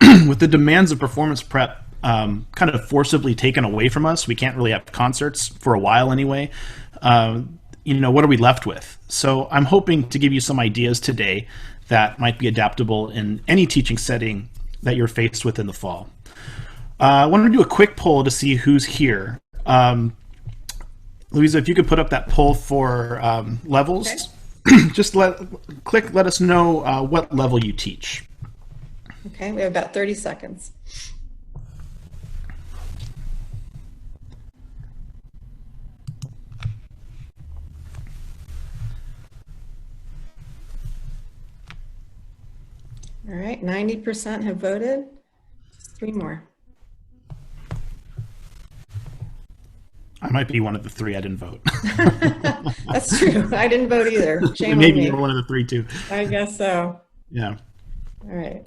with the demands of performance prep kind of forcibly taken away from us, we can't really have concerts for a while anyway. What are we left with? So I'm hoping to give you some ideas today that might be adaptable in any teaching setting that you're faced with in the fall. I wanted to do a quick poll to see who's here. Louisa, if you could put up that poll for levels, okay. Just let us know what level you teach. Okay, we have about 30 seconds. All right, 90% have voted. Just 3 more. I might be one of the 3. I didn't vote. That's true. I didn't vote either. Shame Maybe on me. you're one of the 3 too. I guess so. Yeah. All right.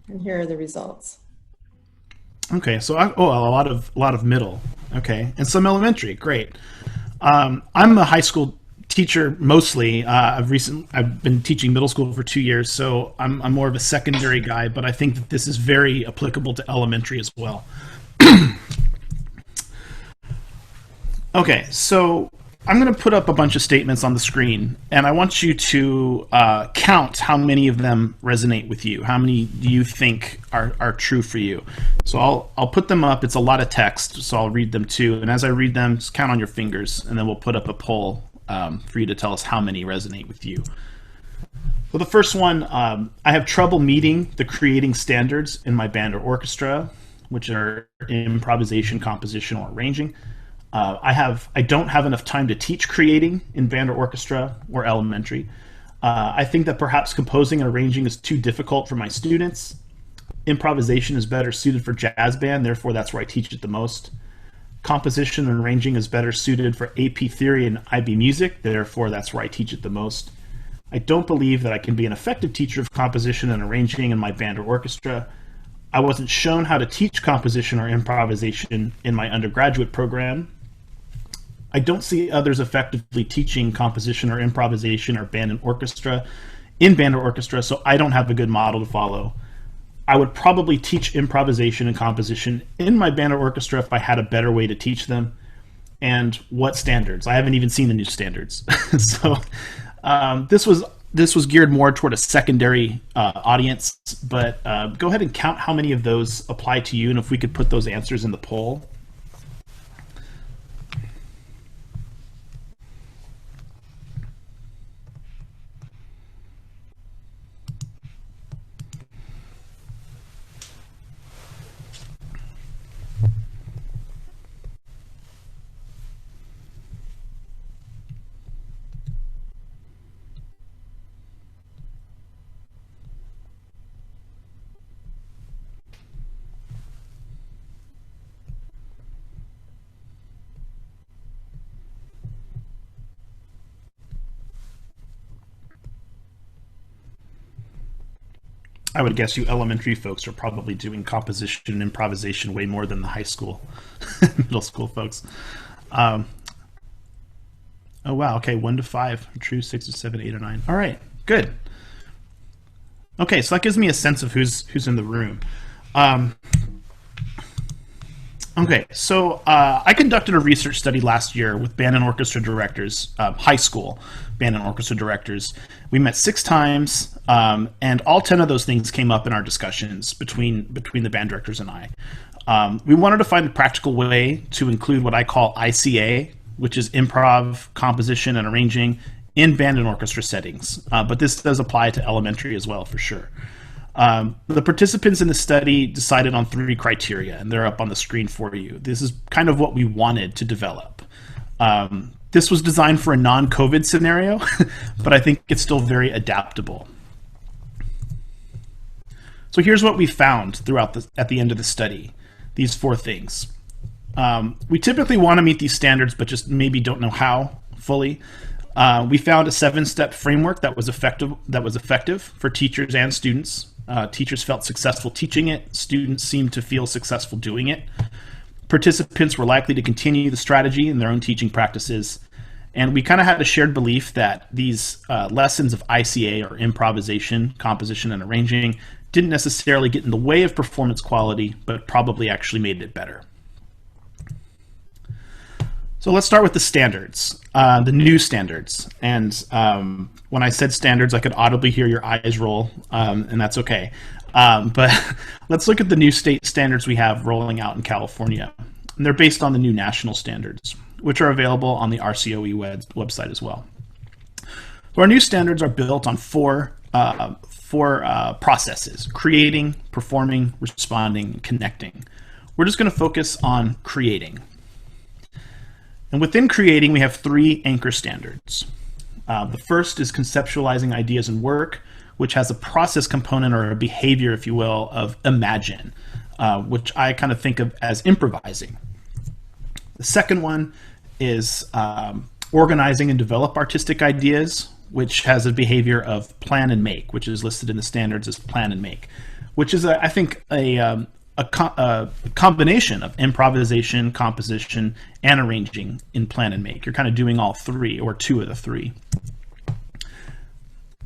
And here are the results. Okay, so a lot of middle. Okay, and some elementary. Great. I'm a high school teacher mostly. I've been teaching middle school for 2 years, so I'm more of a secondary guy. But I think that this is very applicable to elementary as well. Okay, so I'm going to put up a bunch of statements on the screen, and I want you to count how many of them resonate with you. How many do you think are true for you? So I'll put them up. It's a lot of text, so I'll read them too. And as I read them, just count on your fingers, and then we'll put up a poll for you to tell us how many resonate with you. So the first one, I have trouble meeting the creating standards in my band or orchestra, which are improvisation, composition, or arranging. I don't have enough time to teach creating in band or orchestra or elementary. I think that perhaps composing and arranging is too difficult for my students. Improvisation is better suited for jazz band, therefore that's where I teach it the most. Composition and arranging is better suited for AP theory and IB music, therefore that's where I teach it the most. I don't believe that I can be an effective teacher of composition and arranging in my band or orchestra. I wasn't shown how to teach composition or improvisation in my undergraduate program. I don't see others effectively teaching composition or improvisation or band and orchestra in band or orchestra, so I don't have a good model to follow. I would probably teach improvisation and composition in my band or orchestra if I had a better way to teach them. And what standards? I haven't even seen the new standards. So this was geared more toward a secondary audience, but go ahead and count how many of those apply to you, and if we could put those answers in the poll. I would guess you elementary folks are probably doing composition and improvisation way more than the high school, middle school folks. Oh wow, okay, 1 to 5, true, 6 to 7, 8 or 9. All right, good. Okay, so that gives me a sense of who's in the room. Okay, so I conducted a research study last year with band and orchestra directors, high school band and orchestra directors. We met 6 times, and all 10 of those things came up in our discussions between the band directors and I. We wanted to find a practical way to include what I call ICA, which is improv, composition, and arranging in band and orchestra settings. But this does apply to elementary as well, for sure. The participants in the study decided on 3 criteria, and they're up on the screen for you. This is kind of what we wanted to develop. This was designed for a non-COVID scenario, but I think it's still very adaptable. So here's what we found at the end of the study, these 4 things. We typically want to meet these standards, but just maybe don't know how fully. We found a 7-step framework that was effective for teachers and students. Teachers felt successful teaching it. Students seemed to feel successful doing it. Participants were likely to continue the strategy in their own teaching practices, And we kind of had a shared belief that these lessons of ICA, or improvisation, composition, and arranging, didn't necessarily get in the way of performance quality, but probably actually made it better. So let's start with the standards, the new standards. And when I said standards, I could audibly hear your eyes roll, and that's okay. But let's look at the new state standards we have rolling out in California. And they're based on the new national standards, which are available on the RCOE website as well. So our new standards are built on four processes: creating, performing, responding, and connecting. We're just going to focus on creating. And within creating, we have three anchor standards. The first is conceptualizing ideas and work, which has a process component, or a behavior, if you will, of imagine, which I kind of think of as improvising. The second one is organizing and develop artistic ideas, which has a behavior of plan and make, which is listed in the standards as plan and make, which is, I think, a combination of improvisation, composition, and arranging in plan and make. You're kind of doing all three, or two of the three.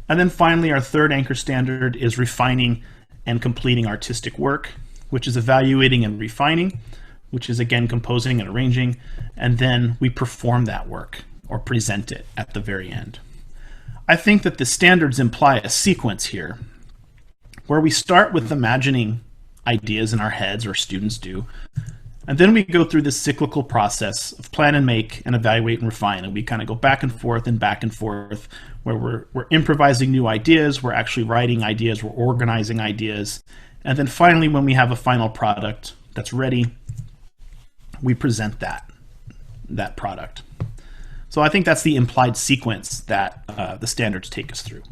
And then finally, our third anchor standard is refining and completing artistic work, which is evaluating and refining, which is again composing and arranging, and then we perform that work or present it at the very end. I think that the standards imply a sequence here where we start with imagining ideas in our heads, or students do, and then we go through this cyclical process of plan and make and evaluate and refine, and we kind of go back and forth where we're improvising new ideas, we're actually writing ideas, we're organizing ideas, and then finally, when we have a final product that's ready, we present that product. So I think that's the implied sequence that the standards take us through.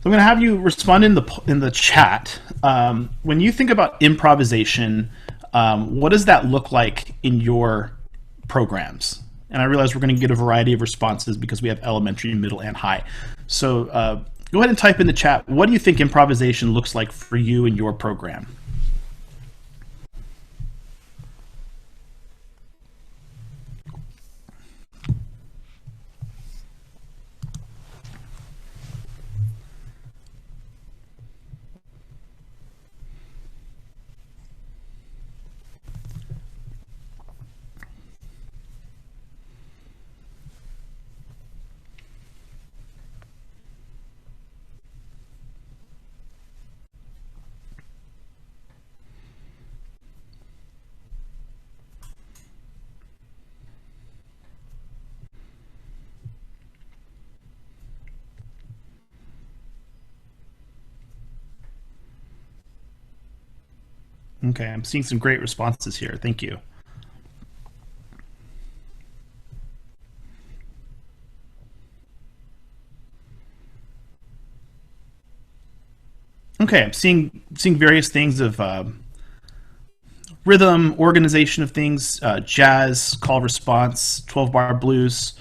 So I'm going to have you respond in the chat. When you think about improvisation, what does that look like in your programs? And I realize we're going to get a variety of responses because we have elementary, middle, and high. So go ahead and type in the chat, what do you think improvisation looks like for you in your program? Okay, I'm seeing some great responses here. Thank you. Okay, I'm seeing various things of rhythm, organization of things, jazz, call response, 12-bar blues.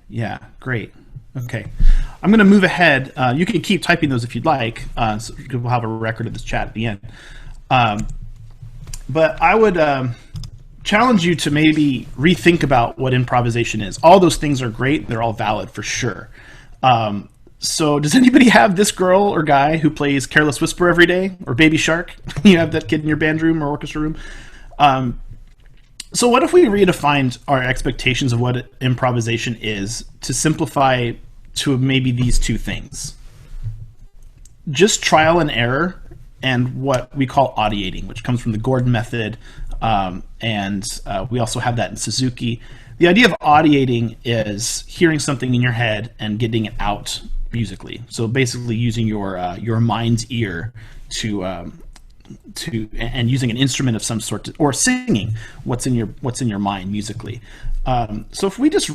Yeah, great. Okay, I'm going to move ahead. You can keep typing those if you'd like, so we'll have a record of this chat at the end. But I would challenge you to maybe rethink about what improvisation is. All those things are great. They're all valid for sure. So does anybody have this girl or guy who plays Careless Whisper every day, or Baby Shark? You have that kid in your band room or orchestra room? So what if we redefined our expectations of what improvisation is to simplify to maybe these two things? Just trial and error, and what we call audiating, which comes from the Gordon method, and we also have that in Suzuki. The idea of audiating is hearing something in your head and getting it out musically. So basically using your mind's ear to and using an instrument of some sort or singing what's in your mind musically. So if we just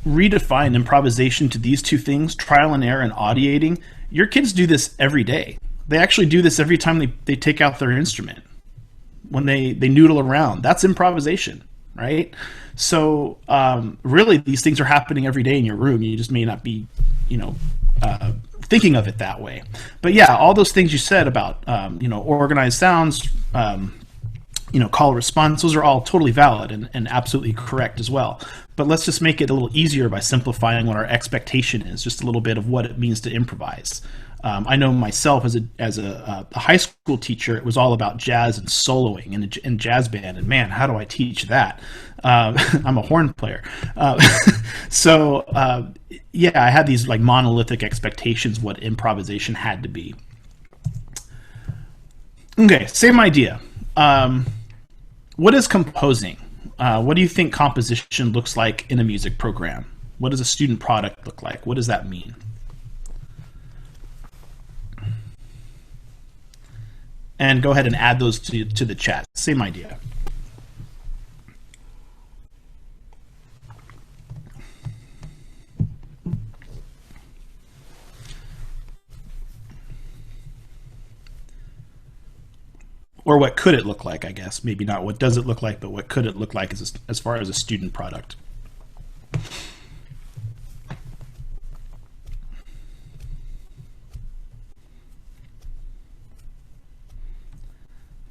redefine improvisation to these two things, trial and error and audiating, your kids do this every day. They actually do this every time they take out their instrument. When they noodle around, that's improvisation, right? So really these things are happening every day in your room. You just may not be, thinking of it that way. But yeah, all those things you said about, organized sounds, call response, those are all totally valid and absolutely correct as well. But let's just make it a little easier by simplifying what our expectation is, just a little bit of what it means to improvise. I know myself as a high school teacher, it was all about jazz and soloing and jazz band. And man, how do I teach that? I'm a horn player. Yeah, I had these like monolithic expectations what improvisation had to be. Okay, same idea. What is composing? What do you think composition looks like in a music program? What does a student product look like? What does that mean? And go ahead and add those to the chat. Same idea. Or what could it look like, I guess. Maybe not what does it look like, but what could it look like as far as a student product.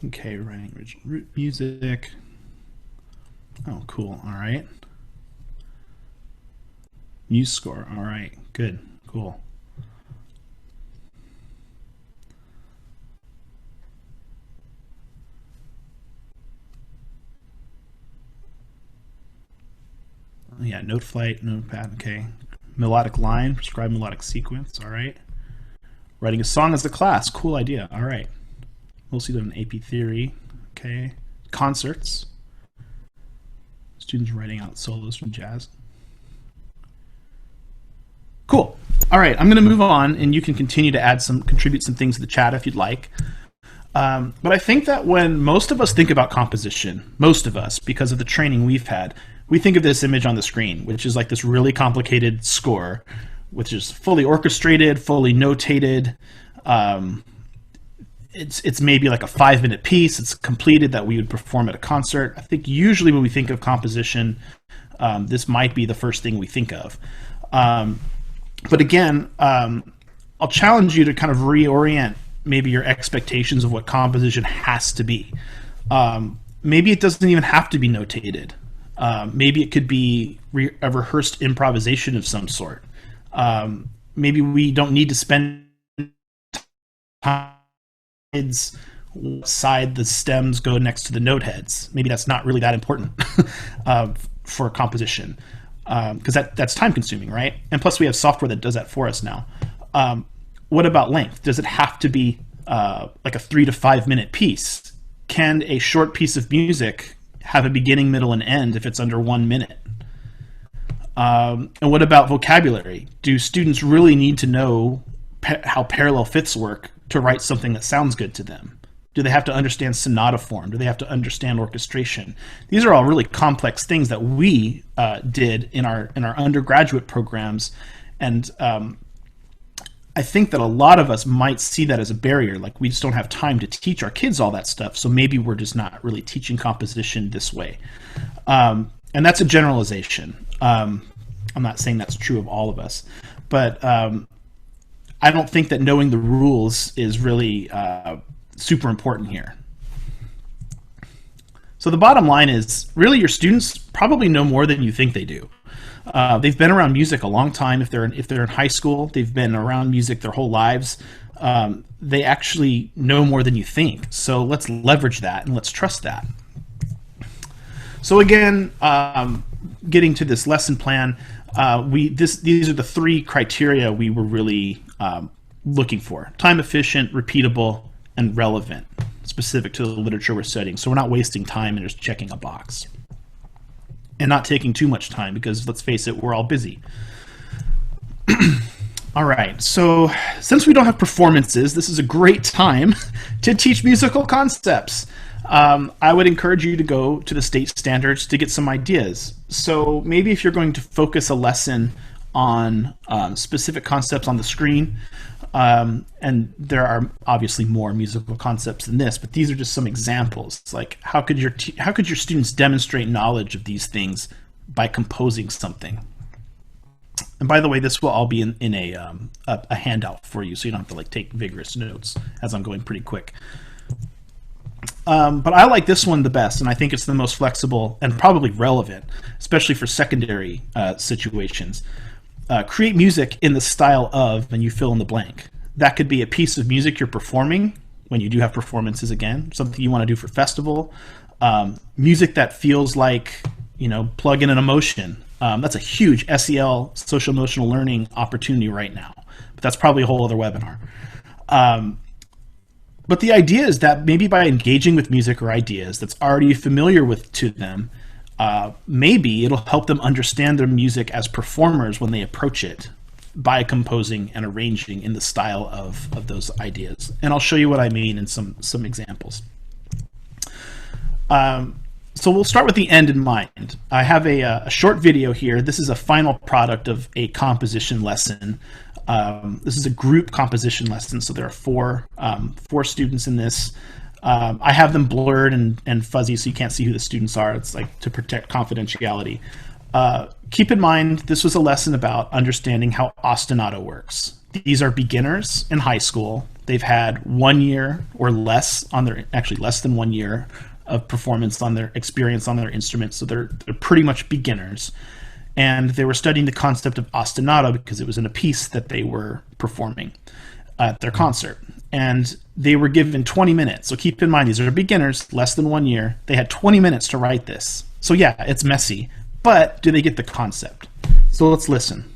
Okay, writing original music. Oh, cool. All right. Muse score. All right. Good. Cool. Yeah, note flight, note pad. Okay. Melodic line, prescribed melodic sequence. All right. Writing a song as a class. Cool idea. All right. We'll see that in AP Theory. Okay. Concerts. Students writing out solos from jazz. Cool. All right. I'm going to move on, and you can continue to contribute some things to the chat if you'd like. But I think that when most of us think about composition, most of us, because of the training we've had, we think of this image on the screen, which is like this really complicated score, which is fully orchestrated, fully notated. It's maybe like a 5-minute piece. It's completed that we would perform at a concert. I think usually when we think of composition, this might be the first thing we think of. But again, I'll challenge you to kind of reorient maybe your expectations of what composition has to be. Maybe it doesn't even have to be notated. Maybe it could be a rehearsed improvisation of some sort. Maybe we don't need to spend time what side the stems go next to the note heads. Maybe that's not really that important for composition, because that's time consuming, right? And plus we have software that does that for us now. What about length? Does it have to be like a 3 to 5 minute piece? Can a short piece of music have a beginning, middle, and end if it's under 1 minute? And what about vocabulary? Do students really need to know how parallel fifths work to write something that sounds good to them? Do they have to understand sonata form? Do they have to understand orchestration? These are all really complex things that we did in our undergraduate programs, and I think that a lot of us might see that as a barrier, like we just don't have time to teach our kids all that stuff, so maybe we're just not really teaching composition this way. And that's a generalization. I'm not saying that's true of all of us, but I don't think that knowing the rules is really super important here. So the bottom line is, really your students probably know more than you think they do. They've been around music a long time. If they're in high school, they've been around music their whole lives. They actually know more than you think. So let's leverage that and let's trust that. So again, getting to this lesson plan, these are the 3 criteria we were really looking for: time efficient, repeatable, and relevant, specific to the literature we're studying. So we're not wasting time and just checking a box. And not taking too much time, because let's face it, we're all busy. All right, so since we don't have performances, this is a great time to teach musical concepts. I would encourage you to go to the state standards to get some ideas. So maybe if you're going to focus a lesson on specific concepts on the screen, and there are obviously more musical concepts than this, but these are just some examples. It's like, how could your students demonstrate knowledge of these things by composing something? And by the way, this will all be in a handout for you, so you don't have to like take vigorous notes as I'm going pretty quick. But I like this one the best, and I think it's the most flexible and probably relevant, especially for secondary situations. Create music in the style of, and you fill in the blank. That could be a piece of music you're performing when you do have performances again, something you want to do for festival, music that feels like, plug in an emotion. That's a huge SEL, social emotional learning opportunity right now, but that's probably a whole other webinar. But the idea is that maybe by engaging with music or ideas that's already familiar to them, maybe it'll help them understand their music as performers when they approach it by composing and arranging in the style of those ideas. And I'll show you what I mean in some examples. So we'll start with the end in mind. I have a short video here. This is a final product of a composition lesson. This is a group composition lesson, so there are four students in this. I have them blurred and fuzzy so you can't see who the students are. It's like to protect confidentiality. Keep in mind, this was a lesson about understanding how ostinato works. These are beginners in high school. They've had 1 year or less actually less than 1 year of performance on their experience on their instrument, so they're pretty much beginners. And they were studying the concept of ostinato because it was in a piece that they were performing at their concert. And they were given 20 minutes. So keep in mind, these are beginners, less than 1 year. They had 20 minutes to write this. So yeah, it's messy, but do they get the concept? So let's listen.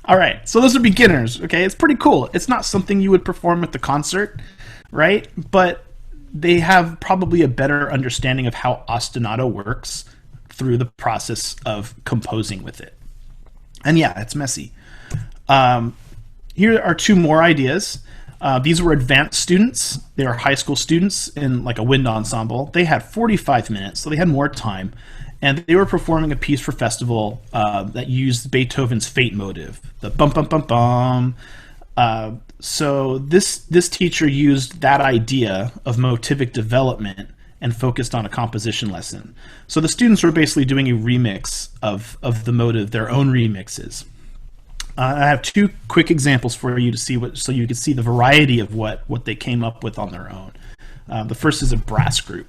All right, so those are beginners, okay? It's pretty cool. It's not something you would perform at the concert, right? But they have probably a better understanding of how ostinato works through the process of composing with it. And yeah, it's messy. Here are two more ideas. These were advanced students. They were high school students in like a wind ensemble. They had 45 minutes, so they had more time. And they were performing a piece for festival that used Beethoven's Fate motive, the bum bum bum bum. So this teacher used that idea of motivic development and focused on a composition lesson. So the students were basically doing a remix of the motive, their own remixes. I have two quick examples for you to see so you can see the variety of what they came up with on their own. The first is a brass group.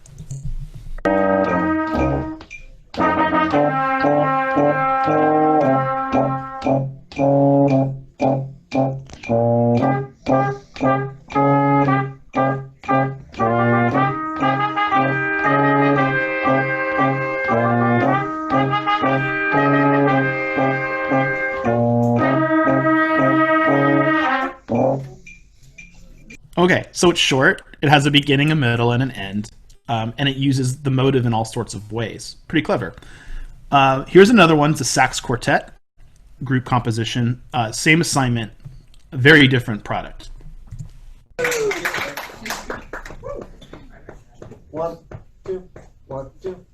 Okay, so it's short. It has a beginning, a middle, and an end, and it uses the motive in all sorts of ways. Pretty clever. Here's another one. It's a sax quartet, group composition. Same assignment, very different product. 1, 2, 1, 2.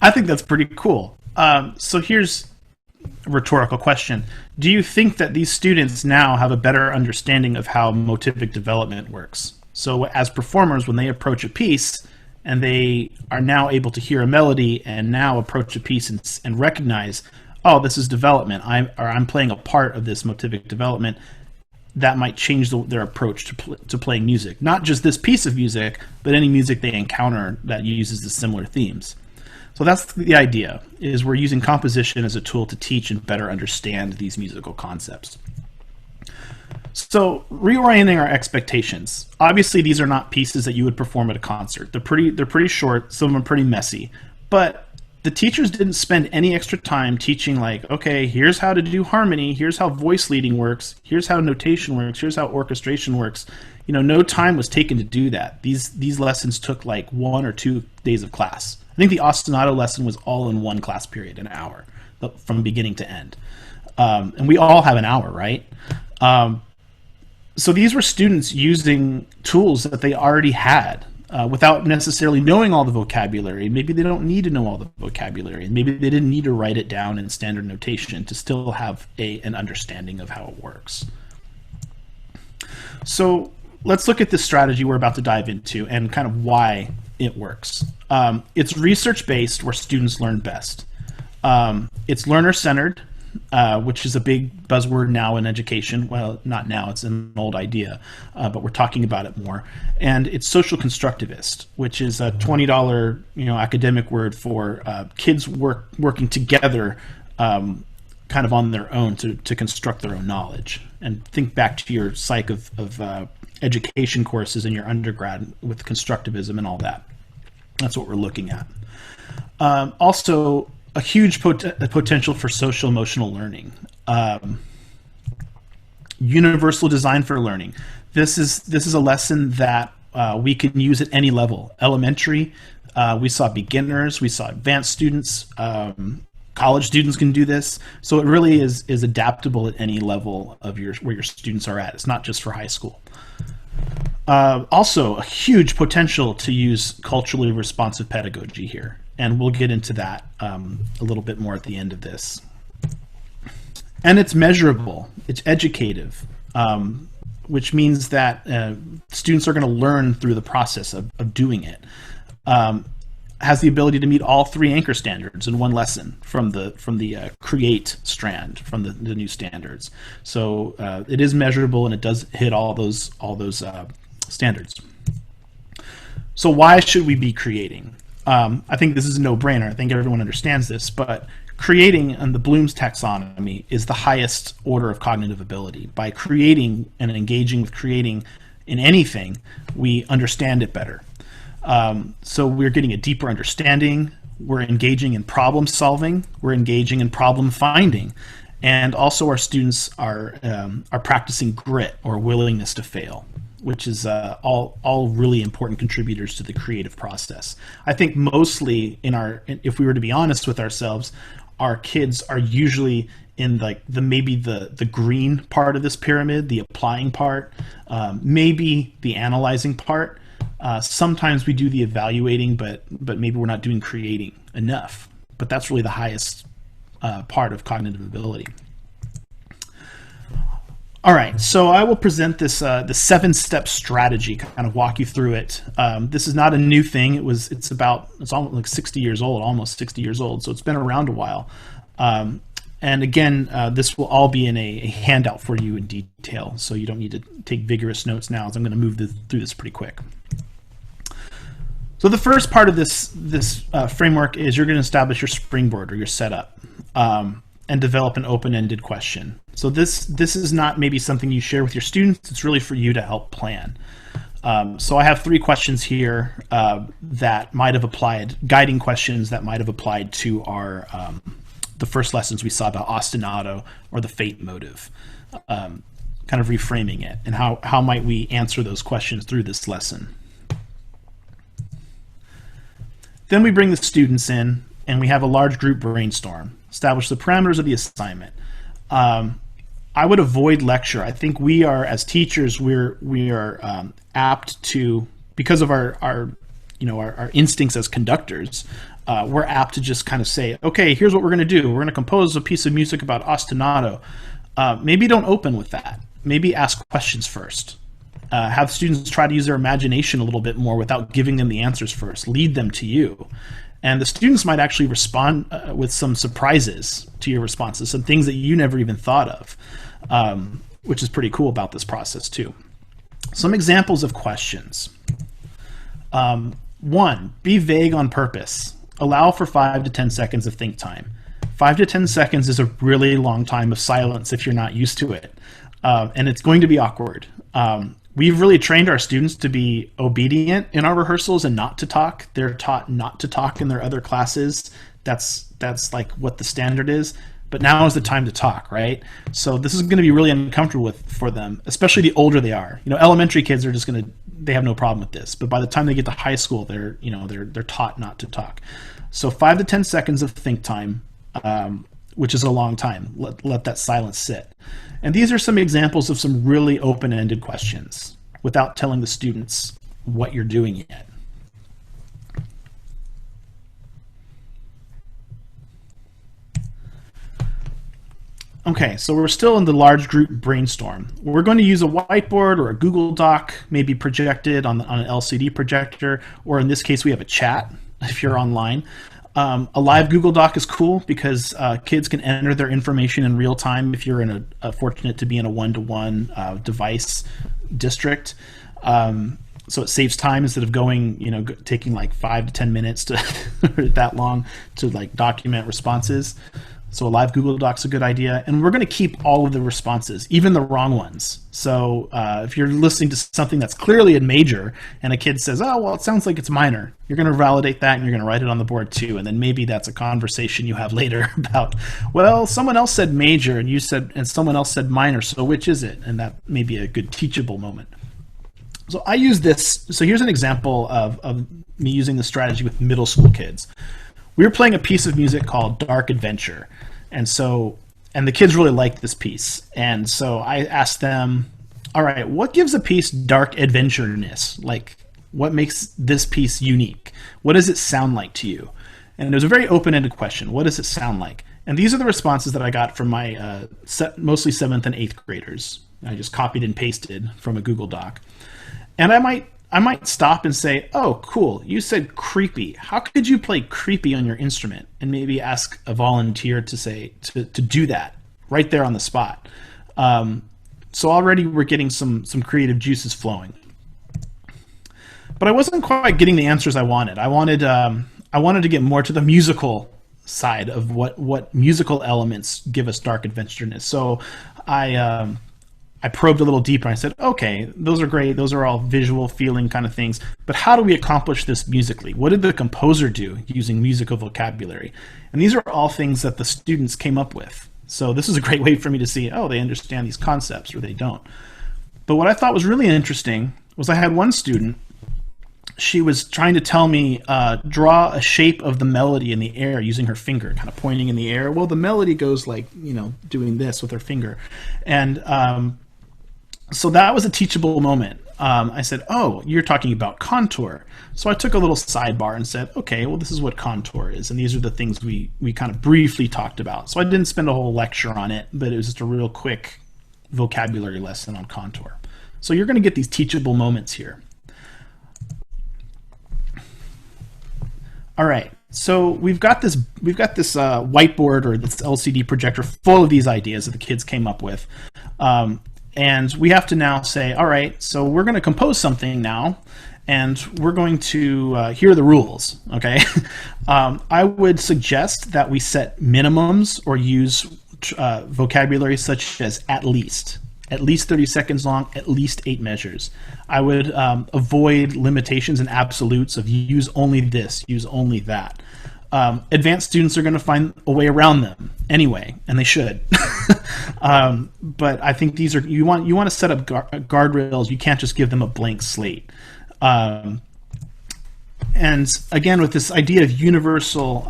I think that's pretty cool. So here's a rhetorical question. Do you think that these students now have a better understanding of how motivic development works? So as performers, when they approach a piece and they are now able to hear a melody and now approach a piece and recognize, oh, this is development, I'm playing a part of this motivic development, that might change their approach to playing music. Not just this piece of music, but any music they encounter that uses the similar themes. So that's the idea, is we're using composition as a tool to teach and better understand these musical concepts. So reorienting our expectations. Obviously, these are not pieces that you would perform at a concert. They're pretty short. Some of them are pretty messy. But the teachers didn't spend any extra time teaching, like, okay, here's how to do harmony. Here's how voice leading works. Here's how notation works. Here's how orchestration works. No time was taken to do that. These lessons took like 1 or 2 days of class. I think the ostinato lesson was all in one class period, an hour, from beginning to end. And we all have an hour, right? So these were students using tools that they already had without necessarily knowing all the vocabulary. Maybe they don't need to know all the vocabulary. Maybe they didn't need to write it down in standard notation to still have an understanding of how it works. So let's look at this strategy we're about to dive into and kind of why it works. It's research-based, where students learn best. It's learner-centered, which is a big buzzword now in education. Well, not now, it's an old idea, but we're talking about it more. And it's social constructivist, which is a $20 academic word for kids working together kind of on their own to construct their own knowledge. And think back to your psych of education courses in your undergrad with constructivism and all that. That's what we're looking at. Also, a huge potential for social emotional learning. Universal design for learning. This is a lesson that we can use at any level. Elementary, we saw beginners, we saw advanced students, college students can do this. So it really is adaptable at any level of where your students are at. It's not just for high school. Also, a huge potential to use culturally responsive pedagogy here. And we'll get into that a little bit more at the end of this. And it's measurable, it's educative, which means that students are going to learn through the process of doing it. Has the ability to meet all 3 anchor standards in one lesson from the create strand, from the new standards. So it is measurable, and it does hit all those standards. So why should we be creating? I think this is a no-brainer. I think everyone understands this, but creating in the Bloom's taxonomy is the highest order of cognitive ability. By creating and engaging with creating in anything, we understand it better. So we're getting a deeper understanding. We're engaging in problem solving. We're engaging in problem finding, and also our students are practicing grit, or willingness to fail, which is all really important contributors to the creative process. I think mostly if we were to be honest with ourselves, our kids are usually in maybe the green part of this pyramid, the applying part, maybe the analyzing part. Sometimes we do the evaluating, but maybe we're not doing creating enough. But that's really the highest part of cognitive ability. All right, so I will present this the 7-step strategy, kind of walk you through it. This is not a new thing. It's almost like 60 years old, almost 60 years old. So it's been around a while. And again, this will all be in a handout for you in detail, so you don't need to take vigorous notes now, as I'm going to move through this pretty quick. So the first part of this framework is you're going to establish your springboard, or your setup, and develop an open-ended question. So this is not maybe something you share with your students. It's really for you to help plan. So I have 3 questions here that might have applied, guiding questions that might have applied to our the first lessons we saw about ostinato or the fate motive, kind of reframing it, and how might we answer those questions through this lesson. Then we bring the students in, and we have a large group brainstorm, establish the parameters of the assignment. I would avoid lecture. I think we are, as teachers, we are apt to, because of our instincts as conductors, we're apt to just kind of say, okay, here's what we're going to do. We're going to compose a piece of music about ostinato. Maybe don't open with that. Maybe ask questions first. Have students try to use their imagination a little bit more without giving them the answers first. Lead them to you. And the students might actually respond with some surprises to your responses, some things that you never even thought of, which is pretty cool about this process too. Some examples of questions. 1, be vague on purpose. Allow for 5 to 10 seconds of think time. 5 to 10 seconds is a really long time of silence if you're not used to it. and it's going to be awkward. We've really trained our students to be obedient in our rehearsals and not to talk. They're taught not to talk in their other classes. That's like what the standard is. But now is the time to talk, right? So this is going to be really uncomfortable for them, especially the older they are. Elementary kids are they have no problem with this. But by the time they get to high school, they're taught not to talk. So 5 to 10 seconds of think time, which is a long time. Let that silence sit. And these are some examples of some really open-ended questions without telling the students what you're doing yet. Okay, so we're still in the large group brainstorm. We're going to use a whiteboard or a Google Doc, maybe projected on an LCD projector, or in this case, we have a chat if you're online. A live Google Doc is cool because kids can enter their information in real time if you're fortunate to be in a one-to-one device district. So it saves time instead of taking like 5 to 10 minutes to that long to like document responses. So a live Google Doc's a good idea. And we're going to keep all of the responses, even the wrong ones. So if you're listening to something that's clearly a major and a kid says, oh, well, it sounds like it's minor, you're going to validate that and you're going to write it on the board too. And then maybe that's a conversation you have later about, well, someone else said major and someone else said minor, so which is it? And that may be a good teachable moment. So I use this. So here's an example of me using the strategy with middle school kids. We were playing a piece of music called Dark Adventure. And the kids really liked this piece. And so I asked them, all right, what gives a piece dark adventure-ness? Like, what makes this piece unique? What does it sound like to you? And it was a very open-ended question. What does it sound like? And these are the responses that I got from my mostly 7th and 8th graders. I just copied and pasted from a Google Doc. And I might stop and say, oh, cool, you said creepy. How could you play creepy on your instrument? And maybe ask a volunteer to do that right there on the spot. So already we're getting some creative juices flowing. But I wasn't quite getting the answers I wanted. I wanted to get more to the musical side of what musical elements give us dark adventure-ness. So I probed a little deeper and I said, okay, those are great. Those are all visual feeling kind of things. But how do we accomplish this musically? What did the composer do using musical vocabulary? And these are all things that the students came up with. So this is a great way for me to see, oh, they understand these concepts or they don't. But what I thought was really interesting was I had one student, she was trying to tell me, draw a shape of the melody in the air using her finger, kind of pointing in the air. Well, the melody goes like, doing this with her finger. And so that was a teachable moment. I said, oh, you're talking about contour. So I took a little sidebar and said, okay, well, this is what contour is. And these are the things we kind of briefly talked about. So I didn't spend a whole lecture on it, but it was just a real quick vocabulary lesson on contour. So you're going to get these teachable moments here. All right. So we've got this whiteboard or this LCD projector full of these ideas that the kids came up with. And we have to now say, all right, so we're going to compose something now, and we're going to, here are the rules, okay? I would suggest that we set minimums or use vocabulary such as at least 30 seconds long, at least 8 measures. I would avoid limitations and absolutes of use only this, use only that. Advanced students are going to find a way around them anyway, and they should. But I think these are you want to set up guardrails. You can't just give them a blank slate. And again, with this idea of universal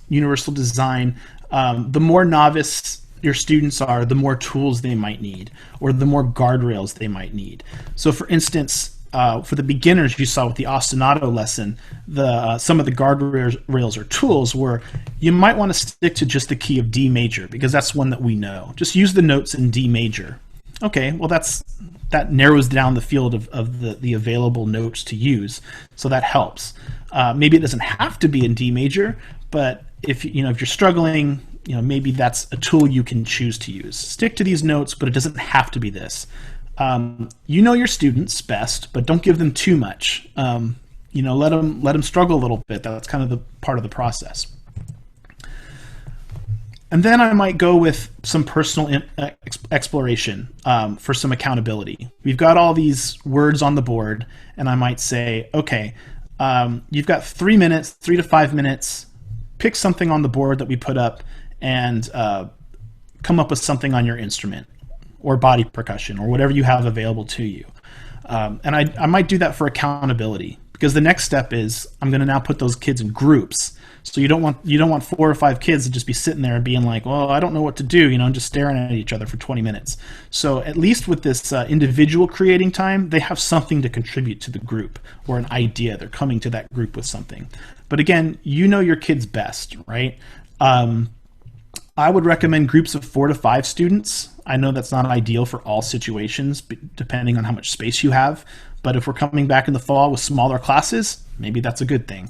design, the more novice your students are, the more tools they might need, or the more guardrails they might need. So, for instance, for the beginners, you saw with the ostinato lesson, some of the guardrails or tools were you might want to stick to just the key of D major because that's one that we know. Just use the notes in D major. Okay, well that narrows down the field of the available notes to use, so that helps. Maybe it doesn't have to be in D major, but if you're struggling, maybe that's a tool you can choose to use. Stick to these notes, but it doesn't have to be this. You know your students best, but don't give them too much. Let them struggle a little bit. That's kind of the part of the process. And then I might go with some personal exploration for some accountability. We've got all these words on the board, and I might say, okay, you've got 3 minutes, 3 to 5 minutes, pick something on the board that we put up and come up with something on your instrument or body percussion or whatever you have available to you. And I might do that for accountability, because the next step is I'm going to now put those kids in groups. So you don't want 4 or 5 kids to just be sitting there and being like, well, I don't know what to do, just staring at each other for 20 minutes. So at least with this individual creating time, they have something to contribute to the group or an idea. They're coming to that group with something. But again, you know your kids best, right? I would recommend groups of 4 to 5 students. I know that's not ideal for all situations, depending on how much space you have. But if we're coming back in the fall with smaller classes, maybe that's a good thing.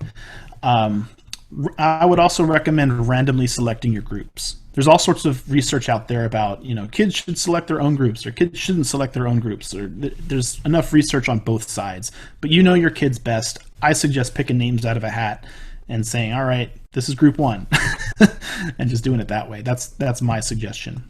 I would also recommend randomly selecting your groups. There's all sorts of research out there about, kids should select their own groups or kids shouldn't select their own groups. Or there's enough research on both sides. But you know your kids best. I suggest picking names out of a hat and saying, all right, this is group 1, and just doing it that way. That's my suggestion.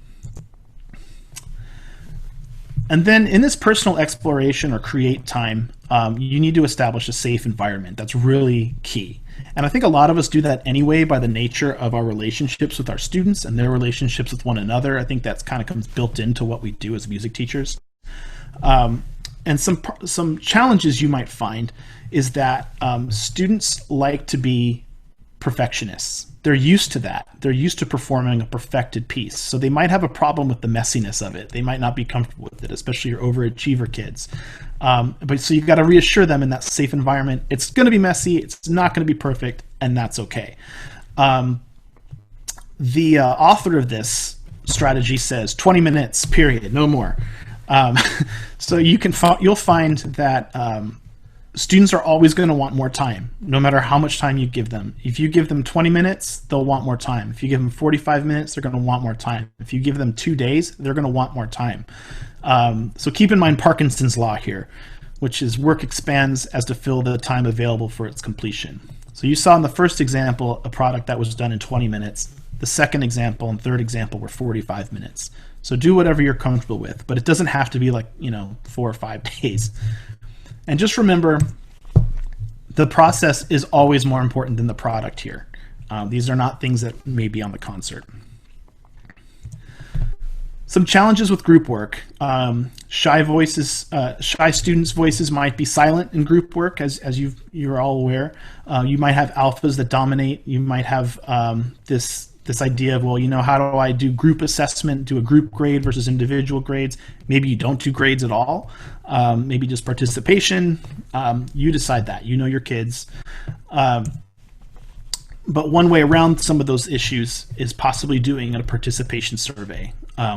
And then in this personal exploration or create time, you need to establish a safe environment. That's really key. And I think a lot of us do that anyway by the nature of our relationships with our students and their relationships with one another. I think that's kind of comes built into what we do as music teachers. And some challenges you might find is that students like to be perfectionists. They're used to that. They're used to performing a perfected piece. So they might have a problem with the messiness of it. They might not be comfortable with it, especially your overachiever kids. But so you've got to reassure them in that safe environment. It's going to be messy. It's not going to be perfect, and that's okay. The author of this strategy says 20 minutes, period, no more. So you'll find that students are always going to want more time, no matter how much time you give them. If you give them 20 minutes, they'll want more time. If you give them 45 minutes, they're going to want more time. If you give them 2 days, they're going to want more time. So keep in mind Parkinson's law here, which is work expands as to fill the time available for its completion. So you saw in the first example a product that was done in 20 minutes. The second example and third example were 45 minutes. So do whatever you're comfortable with, but it doesn't have to be like 4 or 5 days. And just remember, the process is always more important than the product here. These are not things that may be on the concert. Some challenges with group work. Shy students' voices might be silent in group work, as you're all aware. You might have alphas that dominate. You might have this idea of, well, how do I do group assessment, do a group grade versus individual grades? Maybe you don't do grades at all. Maybe just participation. You decide that. You know your kids. But one way around some of those issues is possibly doing a participation survey,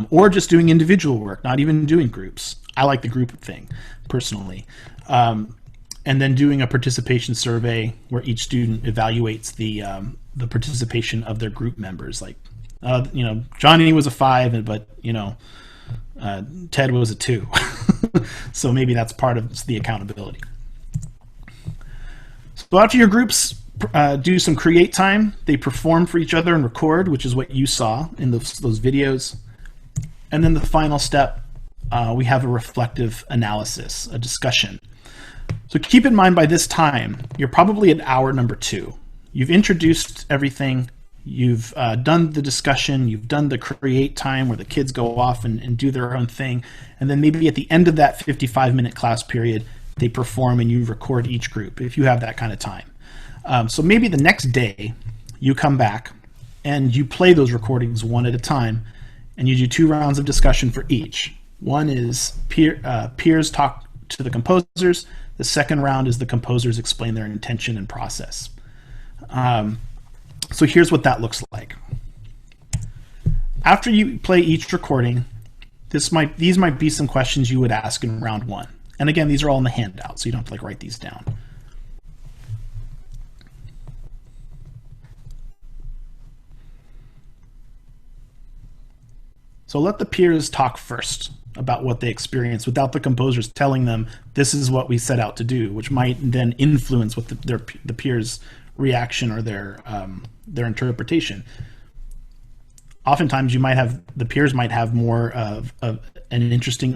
or just doing individual work, not even doing groups. I like the group thing, personally. And then doing a participation survey where each student evaluates the participation of their group members. Like, Johnny was a 5, but Ted was a 2. So maybe that's part of the accountability. So after your groups do some create time, they perform for each other and record, which is what you saw in those videos. And then the final step, we have a reflective analysis, a discussion. So keep in mind, by this time, you're probably at hour number 2. You've introduced everything, you've done the discussion, you've done the create time where the kids go off and do their own thing, and then maybe at the end of that 55-minute class period, they perform and you record each group, if you have that kind of time. So maybe the next day, you come back and you play those recordings one at a time, and you do 2 rounds of discussion for each. One is peers talk to the composers. The second round is the composers explain their intention and process. So here's what that looks like. After you play each recording, these might be some questions you would ask in round 1. And again, these are all in the handout, so you don't have to write these down. So let the peers talk first about what they experienced without the composers telling them this is what we set out to do, which might then influence what the peers' reaction or their interpretation. oftentimes the peers might have more of a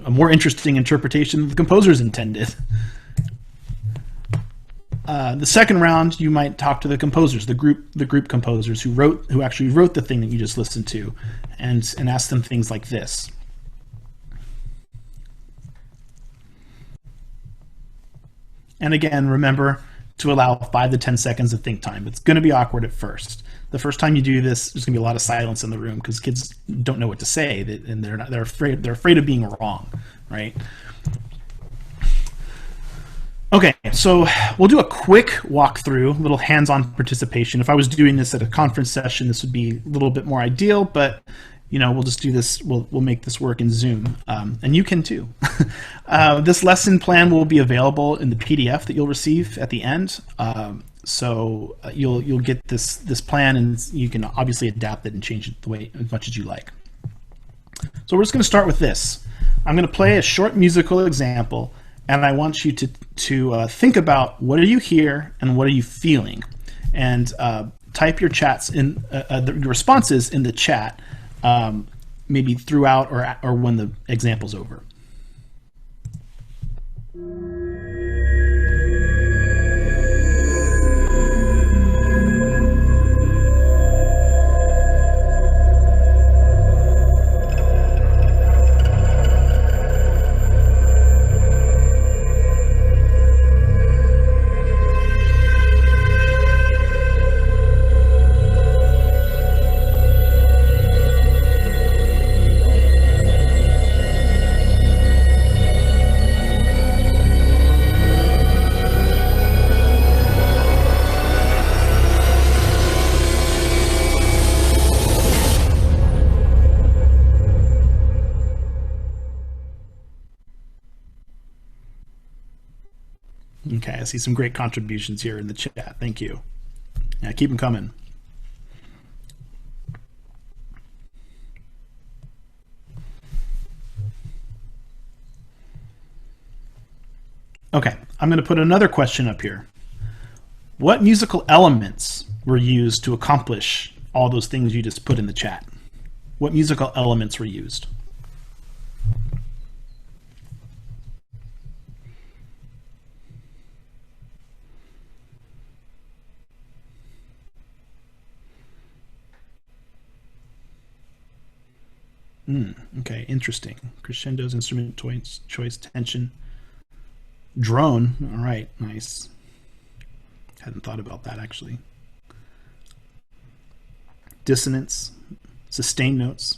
more interesting interpretation than the composers intended. The second round, you might talk to the composers, the group composers who actually wrote the thing that you just listened to, and ask them things like this. And again, remember to allow 5 to 10 seconds of think time. It's going to be awkward at first. The first time you do this, there's going to be a lot of silence in the room because kids don't know what to say, and they're afraid of being wrong, right? Okay, so we'll do a quick walkthrough, little hands-on participation. If I was doing this at a conference session, this would be a little bit more ideal, but we'll just do this. We'll make this work in Zoom, and you can too. This lesson plan will be available in the PDF that you'll receive at the end. So you'll get this plan, and you can obviously adapt it and change it the way as much as you like. So we're just going to start with this. I'm going to play a short musical example, and I want you to think about what are you hear and what are you feeling, and type your chats in your responses in the chat. Maybe throughout or when the example's over. Okay, I see some great contributions here in the chat. Thank you. Yeah, keep them coming. Okay, I'm going to put another question up here. What musical elements were used to accomplish all those things you just put in the chat? What musical elements were used? Okay, interesting. Crescendos, instrument choice, tension. Drone, all right, nice. Hadn't thought about that actually. Dissonance, sustained notes.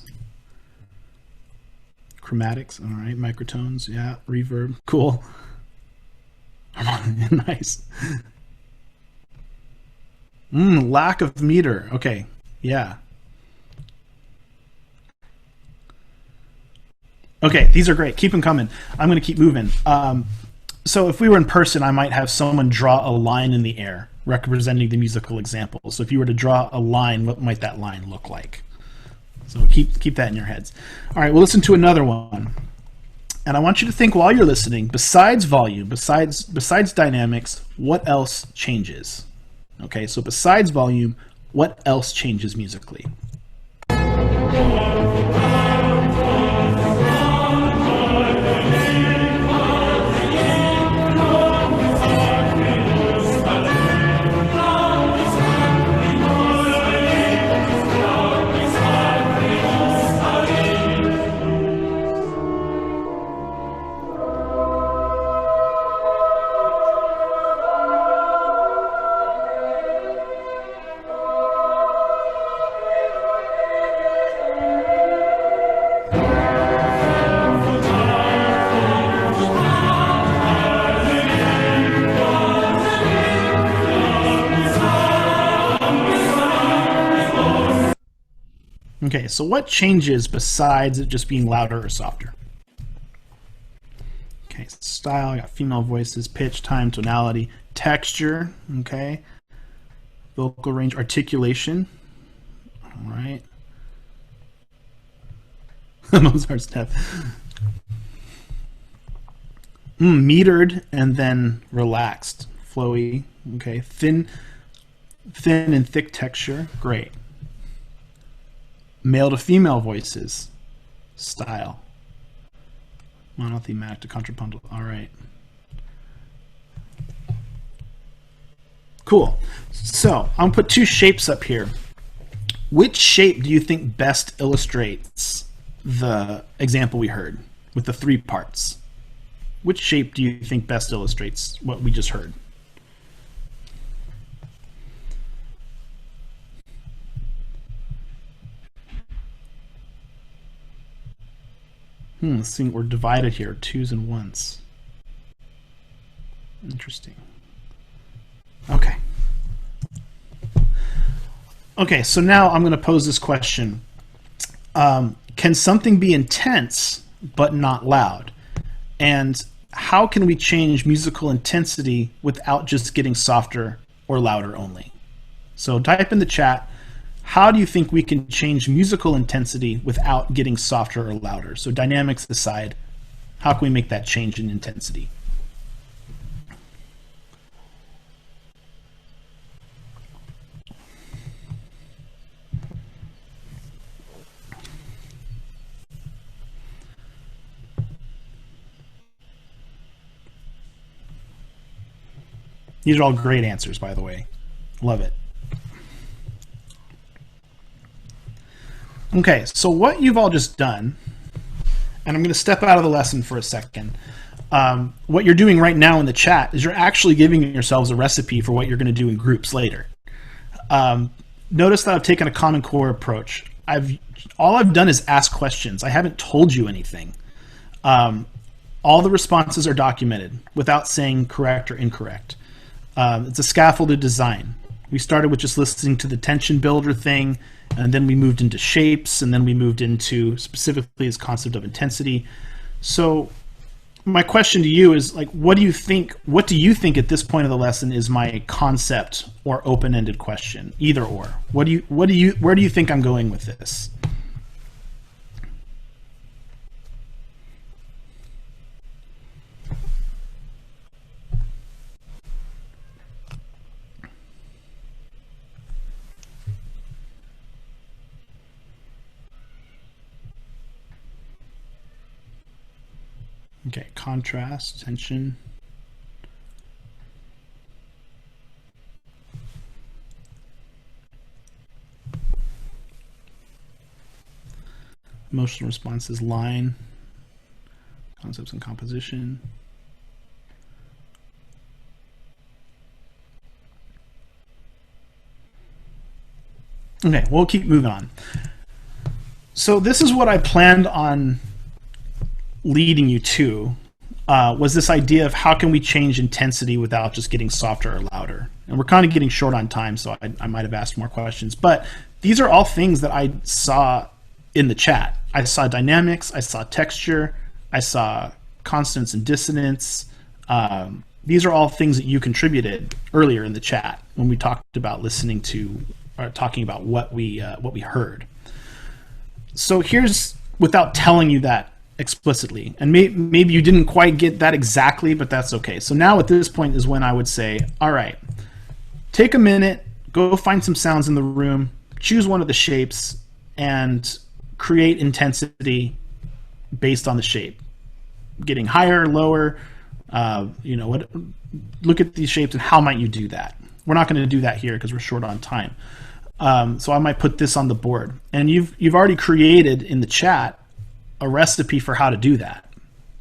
Chromatics, all right, microtones, yeah, reverb, cool. Nice. Lack of meter, okay, yeah. Okay, these are great. Keep them coming. I'm going to keep moving. So if we were in person, I might have someone draw a line in the air representing the musical example. So if you were to draw a line, what might that line look like? So keep that in your heads. All right, we'll listen to another one. And I want you to think while you're listening, besides volume, besides dynamics, what else changes? Okay, so besides volume, what else changes musically? Okay, so what changes besides it just being louder or softer? Okay, style, I got female voices, pitch, time, tonality, texture, okay, vocal range, articulation, all right. Mozart's death. Metered and then relaxed, flowy, okay, thin and thick texture, great. Male to female voices. Style. Monothematic to contrapuntal. All right. Cool. So I'm going to put two shapes up here. Which shape do you think best illustrates the example we heard with the 3 parts? Which shape do you think best illustrates what we just heard? Let's see, we're divided here, 2s and 1s. Interesting. Okay. Okay, so now I'm going to pose this question. Can something be intense but not loud? And how can we change musical intensity without just getting softer or louder only? So type in the chat, how do you think we can change musical intensity without getting softer or louder? So dynamics aside, how can we make that change in intensity? These are all great answers, by the way. Love it. Okay, so what you've all just done, and I'm going to step out of the lesson for a second. What you're doing right now in the chat is you're actually giving yourselves a recipe for what you're going to do in groups later. Notice that I've taken a Common Core approach. All I've done is ask questions. I haven't told you anything. All the responses are documented without saying correct or incorrect. It's a scaffolded design. We started with just listening to the tension builder thing, and then we moved into shapes, and then we moved into specifically this concept of intensity. So my question to you is, like, what do you think at this point of the lesson is my concept or open-ended question? Either or. Where do you think I'm going with this? Okay, contrast, tension. Emotional responses, line, concepts and composition. Okay, we'll keep moving on. So this is what I planned on leading you to, was this idea of how can we change intensity without just getting softer or louder. And we're kind of getting short on time, so I might have asked more questions. But these are all things that I saw in the chat. I saw dynamics, I saw texture, I saw consonance and dissonance. These are all things that you contributed earlier in the chat when we talked about listening to, or talking about what we heard. So here's, without telling you that explicitly, and maybe you didn't quite get that exactly, but that's okay. So now at this point is when I would say, all right, take a minute, go find some sounds in the room, choose one of the shapes, and create intensity based on the shape. Getting higher, lower, look at these shapes and how might you do that? We're not going to do that here because we're short on time. So I might put this on the board. And you've already created in the chat a recipe for how to do that.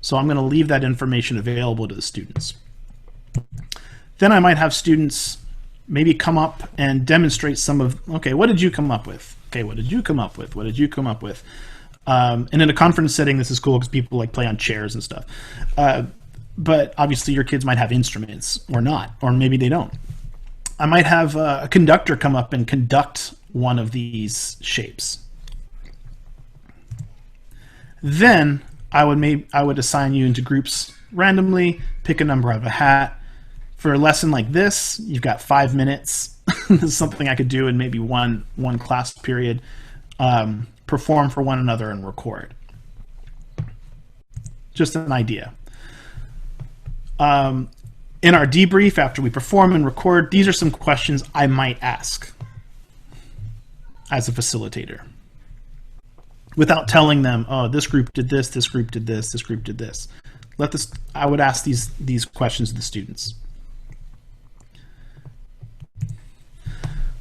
So I'm going to leave that information available to the students. Then I might have students maybe come up and demonstrate some of, okay, what did you come up with? Okay, what did you come up with? What did you come up with? And in a conference setting, this is cool because people like play on chairs and stuff. But obviously your kids might have instruments or not, or maybe they don't. I might have a conductor come up and conduct one of these shapes. Then I would assign you into groups randomly, pick a number out of a hat. For a lesson like this, you've got 5 minutes. This is something I could do in maybe one class period. Perform for one another and record. Just an idea. In our debrief, after we perform and record, these are some questions I might ask as a facilitator. without telling them, oh, this group did this group did this group did this. I would ask these questions to the students.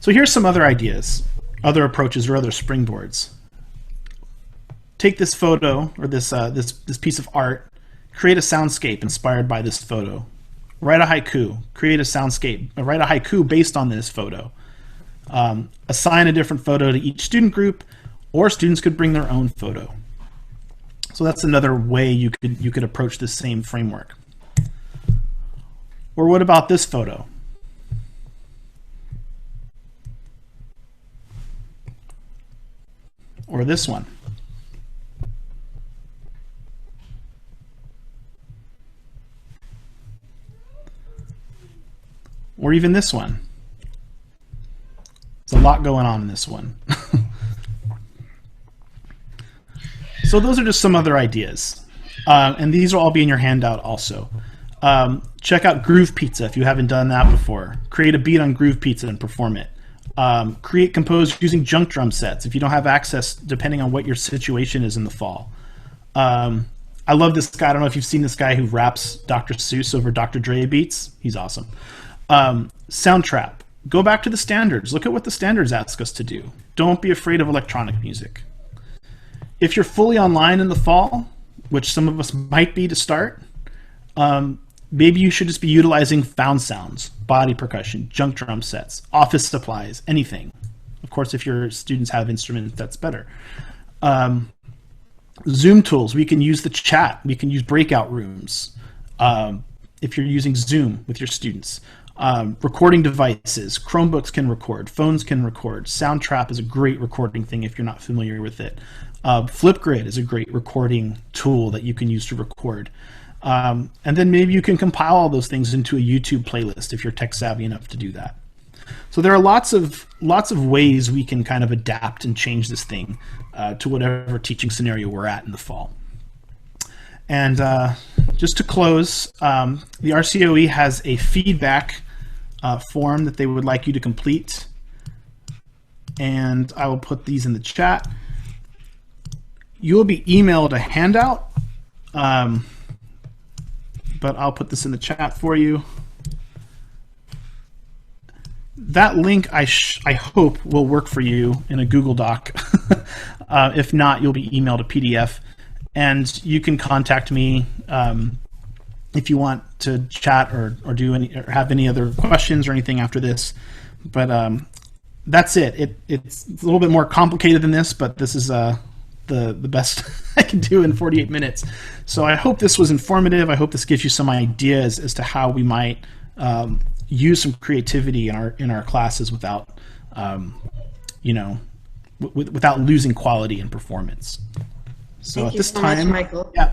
So here's some other ideas, other approaches, or other springboards. Take this photo or this piece of art, create a soundscape inspired by this photo. Write a haiku, create a soundscape, write a haiku based on this photo. Assign a different photo to each student group, or students could bring their own photo. So that's another way you could approach this same framework. Or what about this photo? Or this one? Or even this one? There's a lot going on in this one. So those are just some other ideas. And these will all be in your handout also. Check out Groove Pizza if you haven't done that before. Create a beat on Groove Pizza and perform it. Create, compose using junk drum sets if you don't have access, depending on what your situation is in the fall. I love this guy. I don't know if you've seen this guy who raps Dr. Seuss over Dr. Dre beats. He's awesome. Soundtrap. Go back to the standards. Look at what the standards ask us to do. Don't be afraid of electronic music. If you're fully online in the fall, which some of us might be to start, maybe you should just be utilizing found sounds, body percussion, junk drum sets, office supplies, anything. Of course, if your students have instruments, that's better. Zoom tools, we can use the chat. We can use breakout rooms if you're using Zoom with your students. Recording devices, Chromebooks can record, phones can record. Soundtrap is a great recording thing if you're not familiar with it. Flipgrid is a great recording tool that you can use to record. And then maybe you can compile all those things into a YouTube playlist if you're tech savvy enough to do that. So there are lots of ways we can kind of adapt and change this thing to whatever teaching scenario we're at in the fall. And just to close, the RCOE has a feedback form that they would like you to complete. And I will put these in the chat. You will be emailed a handout, but I'll put this in the chat for you. That link, I hope, will work for you in a Google Doc. If not, you'll be emailed a PDF. And you can contact me if you want to chat or have any other questions or anything after this. But that's it. It's a little bit more complicated than this, but this is the best I can do in 48 minutes. So I hope this was informative. I hope this gives you some ideas as to how we might use some creativity in our classes without without losing quality and performance. So Thank at you this so much, time, Michael. yeah.